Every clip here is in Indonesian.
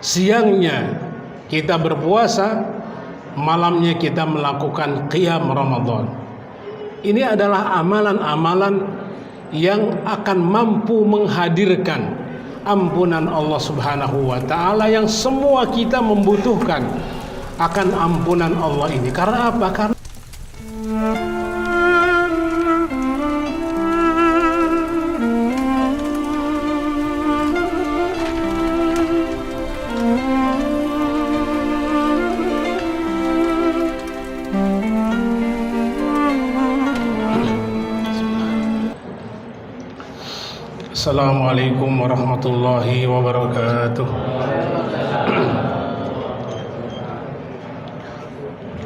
siangnya kita berpuasa, malamnya kita melakukan qiyam Ramadan. Ini adalah amalan-amalan yang akan mampu menghadirkan ampunan Allah Subhanahu wa ta'ala, yang semua kita membutuhkan akan ampunan Allah ini. Karena apa? Karena Assalamualaikum warahmatullahi wabarakatuh.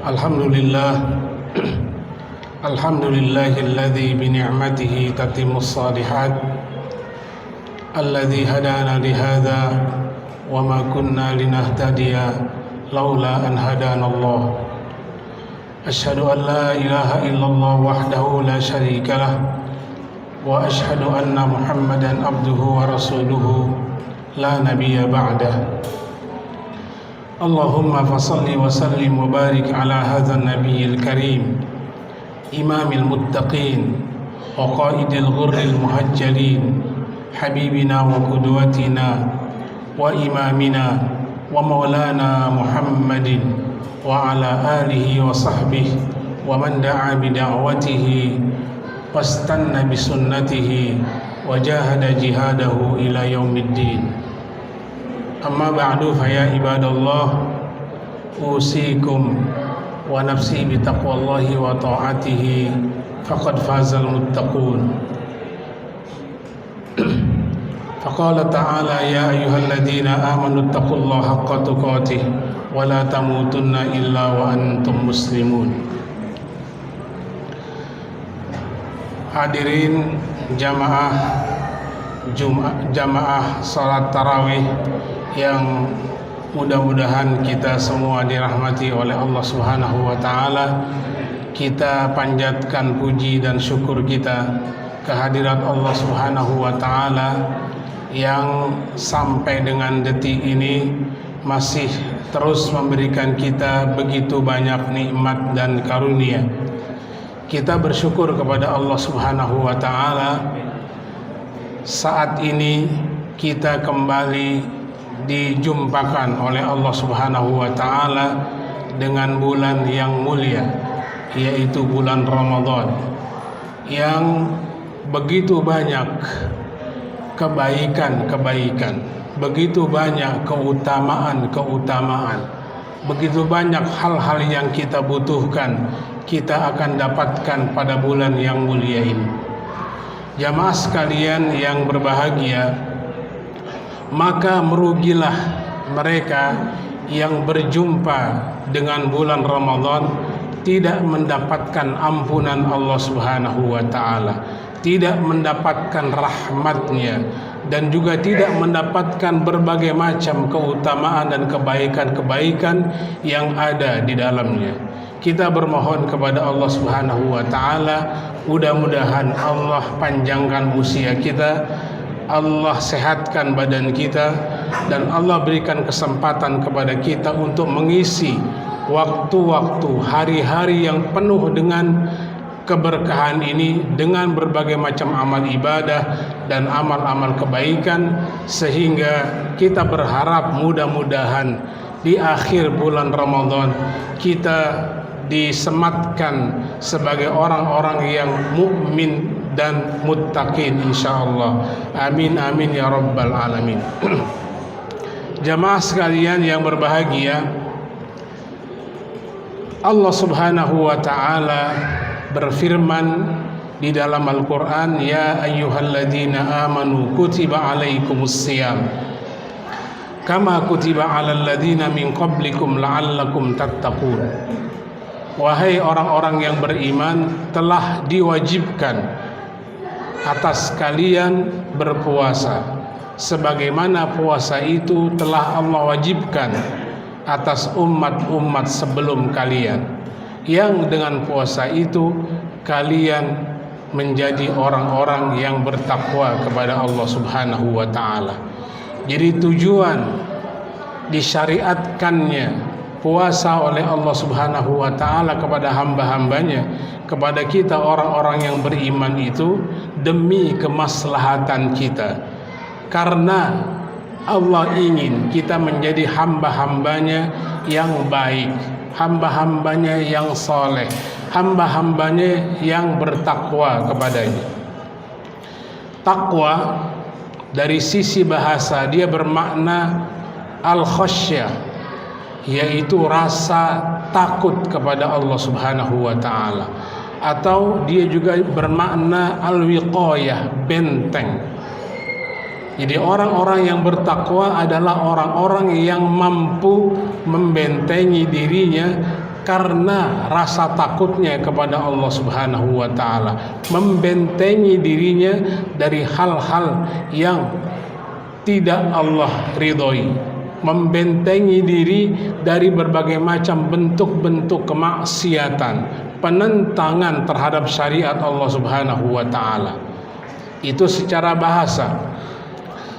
Alhamdulillah, alhamdulillahilladzi bi ni'matihi tatimmus shalihat, alladzi hadana li hadza wa ma kunna linahtadiya laula an hadanallah. Asyhadu an la ilaha illallah wahdahu la syarika lah, wa asyhadu anna Muhammadan abduhu wa rasuluhu la nabiyya ba'dah. Allahumma fasalli wa sallim wa barik ala hadzal nabiyil karim, imamil muttaqin wa qaidil ghurril muhajjalin, habibina wa qudwatina wa imamina wa maulana Muhammadin wa ala alihi wa sahbihi wa man da'a bi da'watihi wastanna bi sunnatihi wa jahada jihadahu ila yaumiddin. Amma ba'du, fa ya ibadallah, usikum wa nafsi bi taqwallahi wa ta'atihi faqad fazal muttaqun. Faqala ta'ala ya ayyuhalladzina amanu taqullaha haqqa tuqatih wa la tamutunna illa wa antum muslimun. Hadirin jamaah salat tarawih yang mudah-mudahan kita semua dirahmati oleh Allah Subhanahu wa ta'ala. Kita panjatkan puji dan syukur kita kehadirat Allah Subhanahu wa ta'ala yang sampai dengan detik ini masih terus memberikan kita begitu banyak nikmat dan karunia. Kita bersyukur kepada Allah Subhanahu wa ta'ala. Saat ini kita kembali dijumpakan oleh Allah Subhanahu wa ta'ala dengan bulan yang mulia, yaitu bulan Ramadan, yang begitu banyak kebaikan-kebaikan, begitu banyak keutamaan-keutamaan, begitu banyak hal-hal yang kita butuhkan, kita akan dapatkan pada bulan yang mulia ini. Jamaah sekalian yang berbahagia, maka merugilah mereka yang berjumpa dengan bulan Ramadan tidak mendapatkan ampunan Allah Subhanahu wa ta'ala, tidak mendapatkan rahmatnya, dan juga tidak mendapatkan berbagai macam keutamaan dan kebaikan-kebaikan yang ada di dalamnya. Kita bermohon kepada Allah Subhanahu wa ta'ala, mudah-mudahan Allah panjangkan usia kita, Allah sehatkan badan kita, dan Allah berikan kesempatan kepada kita untuk mengisi waktu-waktu, hari-hari yang penuh dengan keberkahan ini dengan berbagai macam amal ibadah dan amal-amal kebaikan, sehingga kita berharap mudah-mudahan di akhir bulan Ramadan kita disematkan sebagai orang-orang yang mukmin dan muttaqin insyaallah. Amin amin ya rabbal alamin. Jamaah sekalian yang berbahagia, Allah Subhanahu wa ta'ala berfirman di dalam Al-Qur'an, ya ayyuhalladzina amanu kutiba alaikumusiyam kama kutiba alal ladzina min qablikum la'allakum tattaqun. Wahai orang-orang yang beriman, telah diwajibkan atas kalian berpuasa sebagaimana puasa itu telah Allah wajibkan atas umat-umat sebelum kalian, yang dengan puasa itu kalian menjadi orang-orang yang bertakwa kepada Allah Subhanahu wa ta'ala. Jadi tujuan disyariatkannya puasa oleh Allah Subhanahu wa taala kepada hamba-hambanya, kepada kita orang-orang yang beriman itu demi kemaslahatan kita. Karena Allah ingin kita menjadi hamba-hambanya yang baik, hamba-hambanya yang soleh, hamba-hambanya yang bertakwa kepadanya. Takwa dari sisi bahasa dia bermakna al-khasyah, yaitu rasa takut kepada Allah Subhanahu wa taala, atau dia juga bermakna al-wiqayah, benteng. Jadi orang-orang yang bertakwa adalah orang-orang yang mampu membentengi dirinya karena rasa takutnya kepada Allah Subhanahu wa taala, membentengi dirinya dari hal-hal yang tidak Allah ridhoi, membentengi diri dari berbagai macam bentuk-bentuk kemaksiatan, penentangan terhadap syariat Allah Subhanahu wa taala. Itu secara bahasa.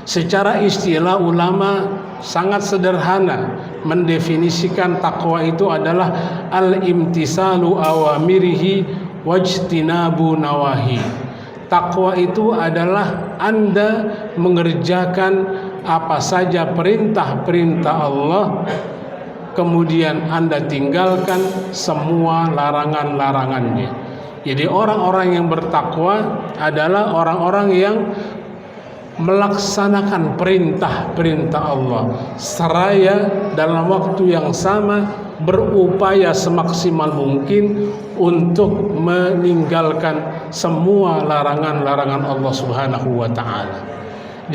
Secara istilah ulama sangat sederhana mendefinisikan takwa itu adalah al-imtisalu awamirihi wajtinabu nawahi. Takwa itu adalah Anda mengerjakan apa saja perintah-perintah Allah, kemudian Anda tinggalkan semua larangan-larangannya. Jadi orang-orang yang bertakwa adalah orang-orang yang melaksanakan perintah-perintah Allah seraya dalam waktu yang sama berupaya semaksimal mungkin untuk meninggalkan semua larangan-larangan Allah Subhanahu wa taala.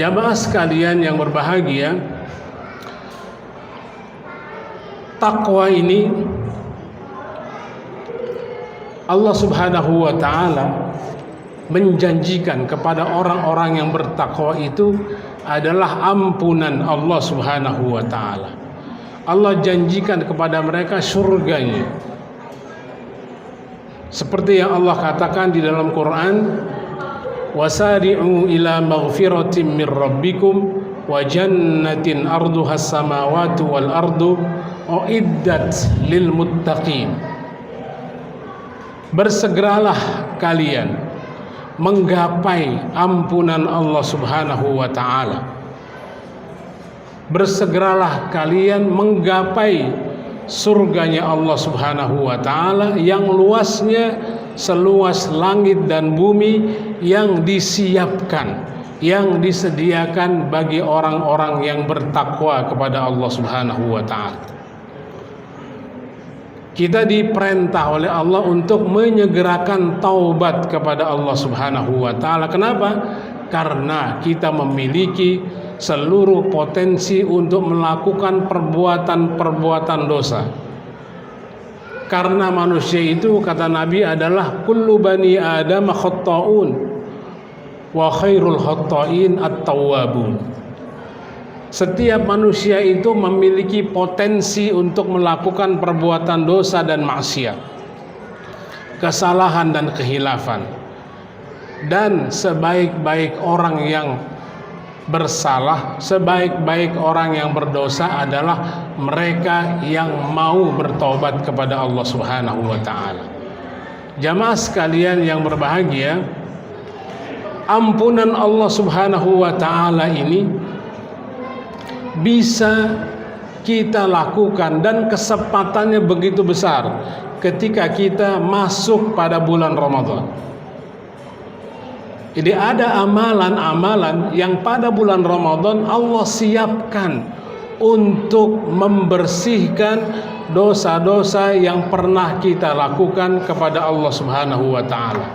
Jamaah sekalian yang berbahagia, takwa ini Allah Subhanahu wa taala menjanjikan kepada orang-orang yang bertakwa itu adalah ampunan Allah Subhanahu wa taala. Allah janjikan kepada mereka surganya. Seperti yang Allah katakan di dalam Quran, wasari'u ila maghfiratin min rabbikum wa jannatin arduha as-samawati wal ardu uiddat lil muttaqin. Bersegeralah kalian menggapai ampunan Allah Subhanahu wa taala. Bersegeralah kalian menggapai surganya Allah Subhanahu wa taala yang luasnya seluas langit dan bumi, yang disiapkan, yang disediakan bagi orang-orang yang bertakwa kepada Allah Subhanahu wa taala. Kita diperintah oleh Allah untuk menyegerakan taubat kepada Allah Subhanahu wa taala. Kenapa? Karena kita memiliki seluruh potensi untuk melakukan perbuatan-perbuatan dosa. Karena manusia itu, kata Nabi, adalah kullu bani adam khatta'un wa khairul khatta'in at-tawwabun. Setiap manusia itu memiliki potensi untuk melakukan perbuatan dosa dan maksiat, kesalahan dan kehilafan. Dan sebaik-baik orang yang bersalah, sebaik-baik orang yang berdosa adalah mereka yang mau bertobat kepada Allah Subhanahu wa taala. Jamaah sekalian yang berbahagia, ampunan Allah Subhanahu wa taala ini bisa kita lakukan dan kesempatannya begitu besar ketika kita masuk pada bulan Ramadan. Jadi ada amalan-amalan yang pada bulan Ramadan Allah siapkan untuk membersihkan dosa-dosa yang pernah kita lakukan kepada Allah Subhanahu wa taala.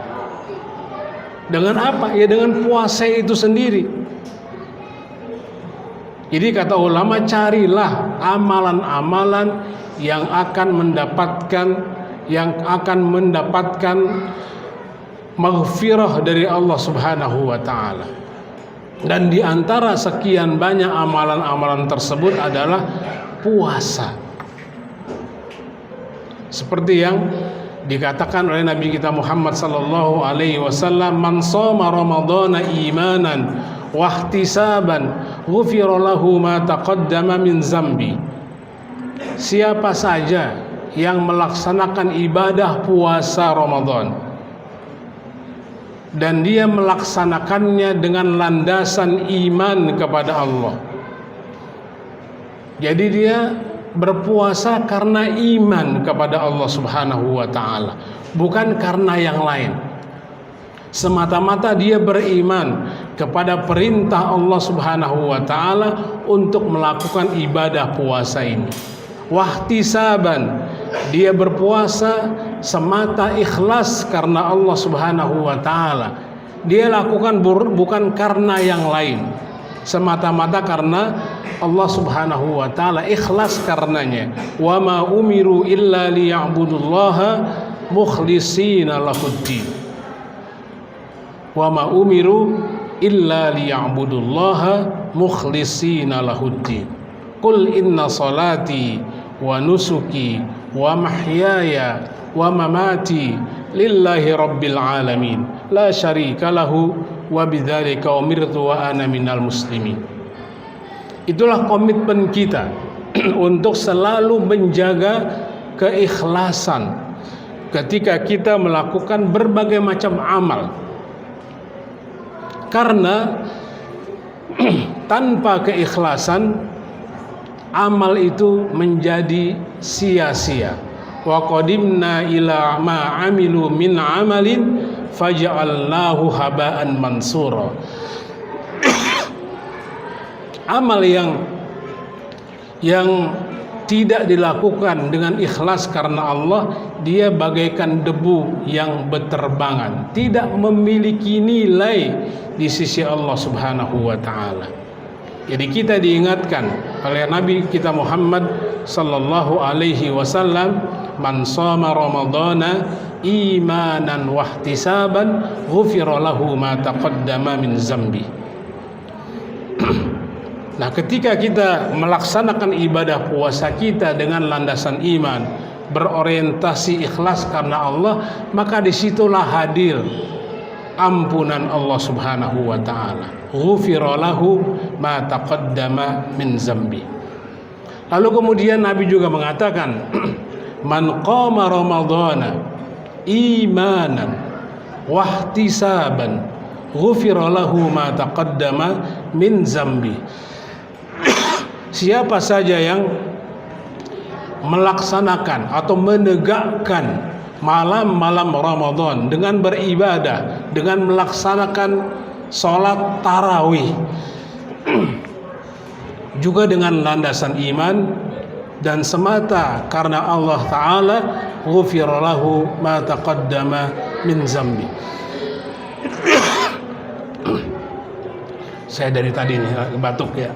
Dengan apa? Ya dengan puasa itu sendiri. Jadi kata ulama, carilah amalan-amalan yang akan mendapatkan maghfirah dari Allah Subhanahu wa taala. Dan di antara sekian banyak amalan-amalan tersebut adalah puasa. Seperti yang dikatakan oleh Nabi kita Muhammad sallallahu alaihi wasallam, man shoma ramadhana imanan wahtisaban ghufira lahu ma taqaddama min zambi. Siapa saja yang melaksanakan ibadah puasa Ramadan dan dia melaksanakannya dengan landasan iman kepada Allah. Jadi dia berpuasa karena iman kepada Allah Subhanahu wa taala, bukan karena yang lain. Semata-mata dia beriman kepada perintah Allah Subhanahu wa taala untuk melakukan ibadah puasa ini. Wahtisaban, dia berpuasa semata ikhlas karena Allah Subhanahu wa taala. Dia lakukan bukan karena yang lain, semata-mata karena Allah Subhanahu wa taala, ikhlas karenanya. Wa ma umiru illa liya'budullaha mukhlishina lahuddin. Wa ma umiru illa liya'budullaha mukhlishina lahuddin. Qul inna salati wa nusuki wa mahyaya wa mamati lillahi rabbil alamin la syarika lahu wa bidzalika umirtu wa ana minal muslimin. Itulah komitmen kita untuk selalu menjaga keikhlasan ketika kita melakukan berbagai macam amal, karena tanpa keikhlasan amal itu menjadi sia-sia. Wa qadimna ila ma amilu min amalin faja'alnahu haba'an mansura. Amal yang tidak dilakukan dengan ikhlas karena Allah, dia bagaikan debu yang berterbangan, tidak memiliki nilai di sisi Allah Subhanahu wa taala. Jadi kita diingatkan oleh Nabi kita Muhammad sallallahu alaihi wasallam, man shoma ramadhana imanan wahtisaban ghufira lahu ma taqaddama min zambi. Nah, ketika kita melaksanakan ibadah puasa kita dengan landasan iman, berorientasi ikhlas karena Allah, maka disitulah hadir ampunan Allah Subhanahu wa taala. Ghufira lahu ma taqaddama min zambi. Lalu kemudian Nabi juga mengatakan, man qama ramadhana imanan wahtisaban ghufira lahu ma taqaddama min zambi. Siapa saja yang melaksanakan atau menegakkan malam-malam Ramadan dengan beribadah, dengan melaksanakan sholat tarawih juga dengan landasan iman dan semata karena Allah Ta'ala, ghufira lahu ma taqaddama min zambi. Saya dari tadi nih batuk ya.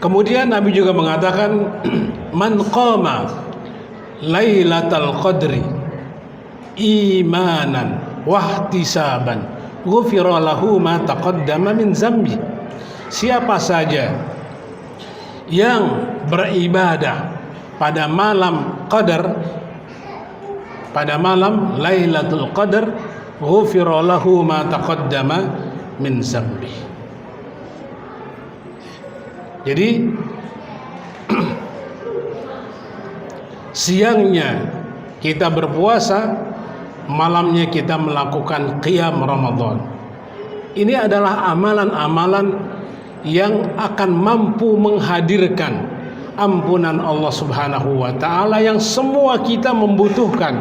Kemudian Nabi juga mengatakan, man qama lailatal qadri imanan wahtisaban ghufira lahu ma taqaddama min zambi. Siapa saja yang beribadah pada malam qadar, pada malam lailatul qadar, ghufira lahu ma taqaddama min zambi. Jadi siangnya kita berpuasa, malamnya kita melakukan qiyam Ramadan. Ini adalah amalan-amalan yang akan mampu menghadirkan ampunan Allah Subhanahu wa taala yang semua kita membutuhkan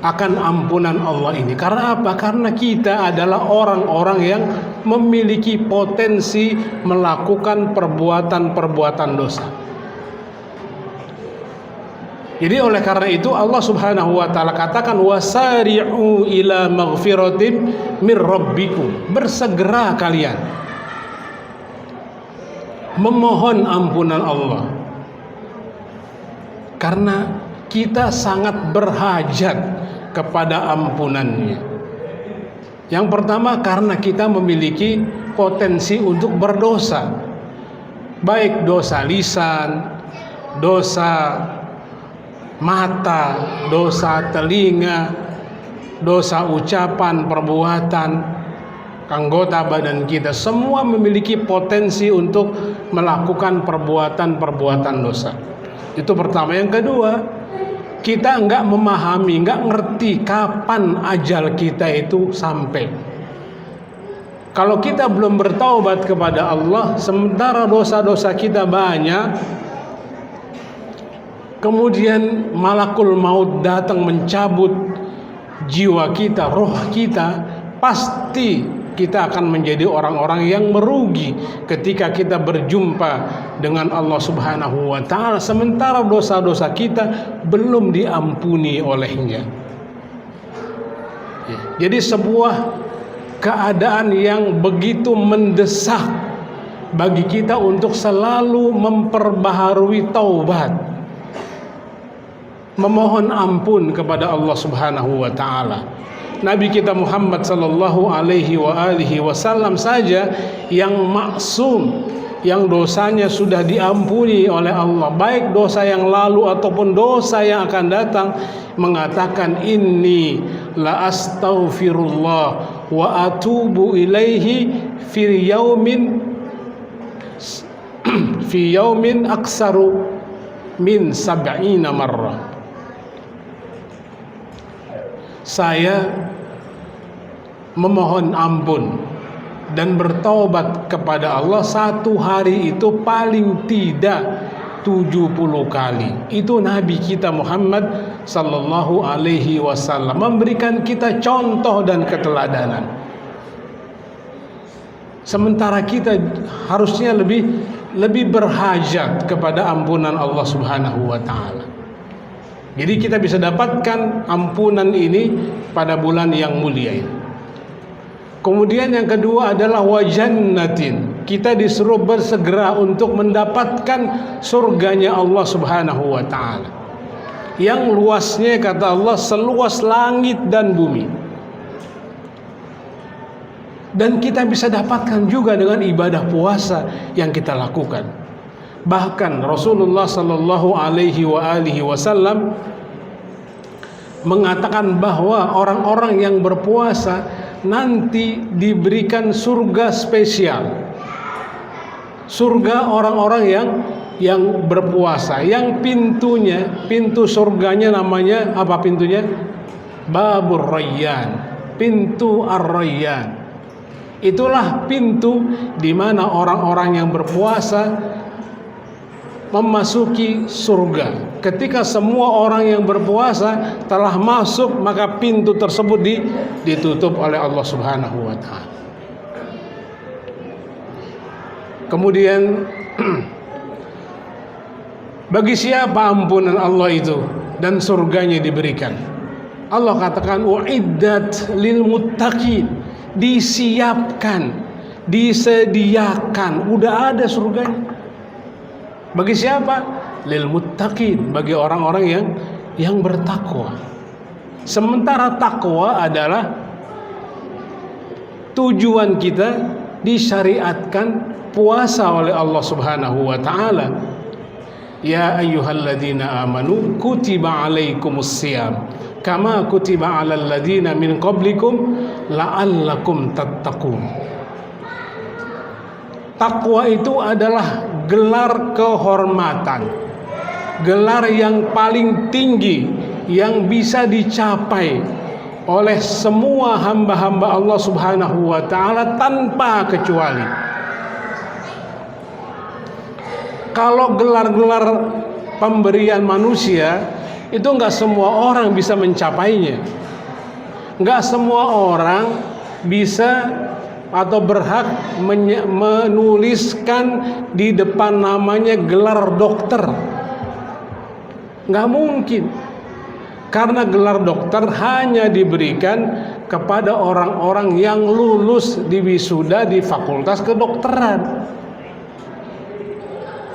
akan ampunan Allah ini. Karena apa? Karena kita adalah orang-orang yang memiliki potensi melakukan perbuatan-perbuatan dosa. Jadi oleh karena itu Allah Subhanahu wa taala katakan, wasari'u ila maghfiratin mir rabbikum. Bersegera kalian memohon ampunan Allah. Karena kita sangat berhajat kepada ampunannya. Yang pertama, karena kita memiliki potensi untuk berdosa, baik dosa lisan, dosa mata, dosa telinga, dosa ucapan, perbuatan, anggota badan kita, semua memiliki potensi untuk melakukan perbuatan-perbuatan dosa. Itu pertama. Yang kedua, kita nggak memahami, nggak ngerti kapan ajal kita itu sampai. Kalau kita belum bertaubat kepada Allah, sementara dosa-dosa kita banyak, kemudian malakul maut datang mencabut jiwa kita, roh kita, pasti kita akan menjadi orang-orang yang merugi ketika kita berjumpa dengan Allah Subhanahu wa ta'ala, sementara dosa-dosa kita belum diampuni olehnya. Jadi sebuah keadaan yang begitu mendesak bagi kita untuk selalu memperbaharui taubat, memohon ampun kepada Allah Subhanahu wa ta'ala. Nabi kita Muhammad sallallahu alaihi wasallam saja yang maksum, yang dosanya sudah diampuni oleh Allah, baik dosa yang lalu ataupun dosa yang akan datang, mengatakan inni la astaghfirullah wa atubu ilaihi fi yaumin aksaru min sab'ina marrah. Saya memohon ampun dan bertaubat kepada Allah satu hari itu paling tidak 70 kali. Itu Nabi kita Muhammad sallallahu alaihi wasallam memberikan kita contoh dan keteladanan. Sementara kita harusnya lebih berhajat kepada ampunan Allah Subhanahu wa ta'ala. Jadi kita bisa dapatkan ampunan ini pada bulan yang mulia ini. Kemudian yang kedua adalah wajannatin. Kita disuruh bersegera untuk mendapatkan surganya Allah Subhanahu wa ta'ala, yang luasnya kata Allah seluas langit dan bumi. Dan kita bisa dapatkan juga dengan ibadah puasa yang kita lakukan. Bahkan Rasulullah sallallahu alaihi wasallam mengatakan bahwa orang-orang yang berpuasa nanti diberikan surga spesial. Surga orang-orang yang berpuasa, yang pintu surganya namanya apa pintunya? Babur Rayyan, pintu Ar-Rayyan. Itulah pintu di mana orang-orang yang berpuasa memasuki surga. Ketika semua orang yang berpuasa telah masuk, maka pintu tersebut ditutup oleh Allah Subhanahu wa ta'ala. Kemudian bagi siapa ampunan Allah itu dan surganya diberikan? Allah katakan uiddat lil muttaqin, disiapkan, disediakan, udah ada surganya. Bagi siapa? Lil muttaqin, bagi orang-orang yang bertakwa. Sementara takwa adalah tujuan kita disyariatkan puasa oleh Allah Subhanahu wa ta'ala. Ya ayyuhalladzina amanu kutiba alaikumus syiyam kama kutiba alal ladzina min qablikum la'allakum tattaqun. Takwa itu adalah gelar kehormatan, gelar yang paling tinggi yang bisa dicapai oleh semua hamba-hamba Allah Subhanahu wa ta'ala tanpa kecuali. Kalau gelar-gelar pemberian manusia itu nggak semua orang bisa mencapainya, nggak semua orang bisa atau berhak menuliskan di depan namanya gelar dokter. Nggak mungkin, karena gelar dokter hanya diberikan kepada orang-orang yang lulus di wisuda di fakultas kedokteran.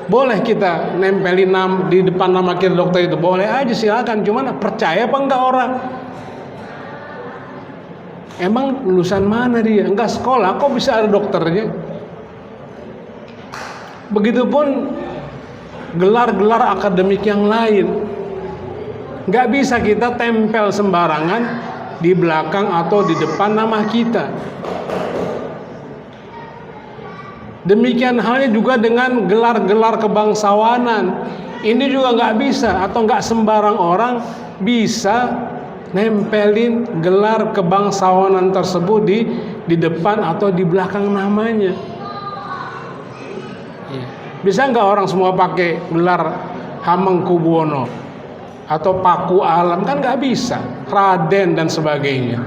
Boleh kita nempelin di depan nama kita dokter itu, boleh aja, silakan. Cuman percaya apa enggak orang? Emang lulusan mana dia? Enggak sekolah, kok bisa ada dokternya? Begitupun gelar-gelar akademik yang lain. Enggak bisa kita tempel sembarangan di belakang atau di depan nama kita. Demikian halnya juga dengan gelar-gelar kebangsawanan. Ini juga nggak bisa, atau nggak sembarang orang bisa nempelin gelar kebangsawanan tersebut di depan atau di belakang namanya. Bisa nggak orang semua pakai gelar Hamengkubuwono atau Paku Alam? Kan nggak bisa. Raden dan sebagainya.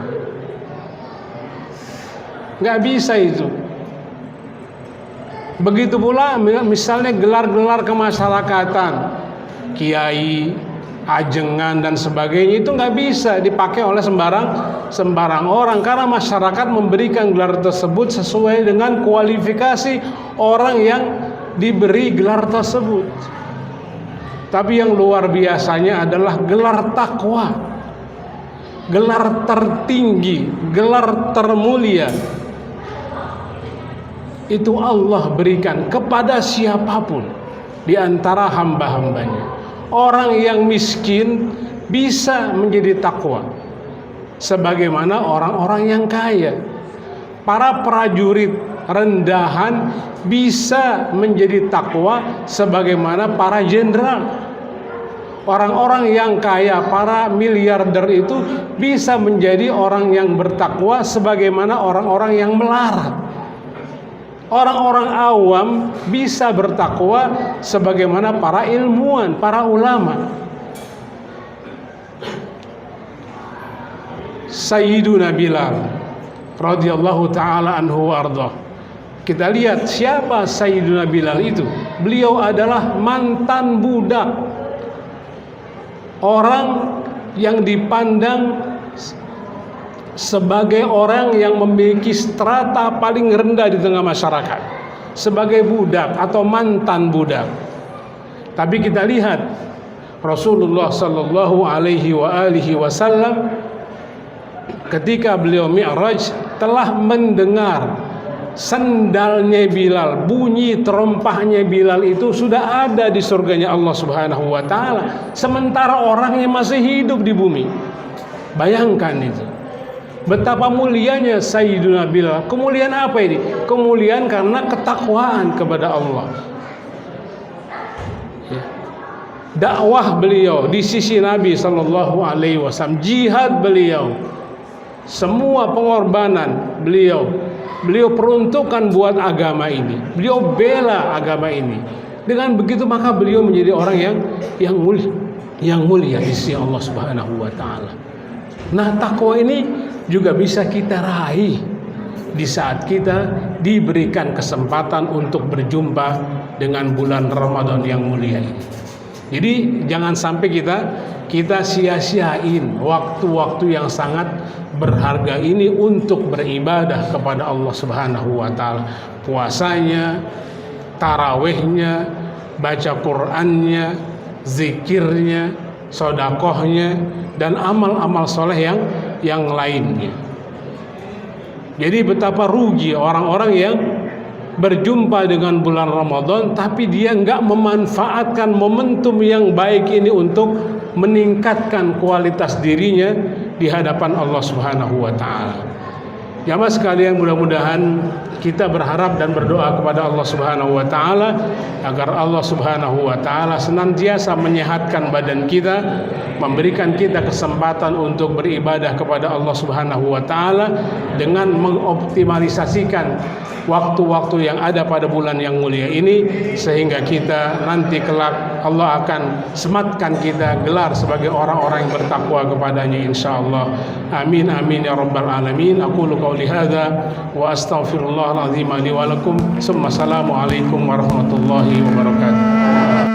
Nggak bisa itu. Begitu pula misalnya gelar-gelar kemasyarakatan, kiai, ajengan dan sebagainya, itu nggak bisa dipakai oleh sembarang orang, karena masyarakat memberikan gelar tersebut sesuai dengan kualifikasi orang yang diberi gelar tersebut. Tapi yang luar biasanya adalah gelar takwa, gelar tertinggi, gelar termulia. Itu Allah berikan kepada siapapun di antara hamba-hambanya. Orang yang miskin bisa menjadi takwa, sebagaimana orang-orang yang kaya. Para prajurit rendahan bisa menjadi takwa, sebagaimana para jenderal. Orang-orang yang kaya, para miliarder itu bisa menjadi orang yang bertakwa, sebagaimana orang-orang yang melarat. Orang-orang awam bisa bertakwa sebagaimana para ilmuwan, para ulama. Sayyiduna Bilal radhiyallahu taala anhu warḍah. Kita lihat siapa Sayyiduna Bilal itu. Beliau adalah mantan budak. Orang yang dipandang sebagai orang yang memiliki strata paling rendah di tengah masyarakat, sebagai budak atau mantan budak. Tapi kita lihat Rasulullah sallallahu alaihi wasallam ketika beliau Mi'raj telah mendengar sendalnya Bilal, bunyi terompahnya Bilal itu sudah ada di surganya Allah Subhanahu wa taala, sementara orangnya masih hidup di bumi. Bayangkan itu. Betapa mulianya Sayyiduna Bilal. Kemuliaan apa ini? Kemuliaan karena ketakwaan kepada Allah. Dakwah beliau di sisi Nabi sallallahu alaihi wasallam, jihad beliau, semua pengorbanan beliau peruntukkan buat agama ini. Beliau bela agama ini. Dengan begitu maka beliau menjadi orang yang mulia di sisi Allah Subhanahu wa taala. Nah, takwa ini juga bisa kita raih di saat kita diberikan kesempatan untuk berjumpa dengan bulan Ramadan yang mulia ini. Jadi jangan sampai kita sia-siain waktu-waktu yang sangat berharga ini untuk beribadah kepada Allah Subhanahu wa taala. Puasanya, tarawihnya, baca Qur'annya, zikirnya, sedekahnya, dan amal-amal soleh yang lainnya. Jadi betapa rugi orang-orang yang berjumpa dengan bulan Ramadan tapi dia nggak memanfaatkan momentum yang baik ini untuk meningkatkan kualitas dirinya di hadapan Allah Subhanahu wa taala. Jamaah sekalian, mudah-mudahan kita berharap dan berdoa kepada Allah Subhanahu wa taala agar Allah Subhanahu wa taala senantiasa menyehatkan badan kita, memberikan kita kesempatan untuk beribadah kepada Allah Subhanahu wa taala dengan mengoptimalisasikan waktu-waktu yang ada pada bulan yang mulia ini, sehingga kita nanti kelak Allah akan sematkan kita gelar sebagai orang-orang yang bertakwa kepadanya insyaallah. Amin amin ya rabbal alamin. Aqulu qauli hadza wa astaghfirullahal azim li wa lakum. Assalamualaikum warahmatullahi wabarakatuh.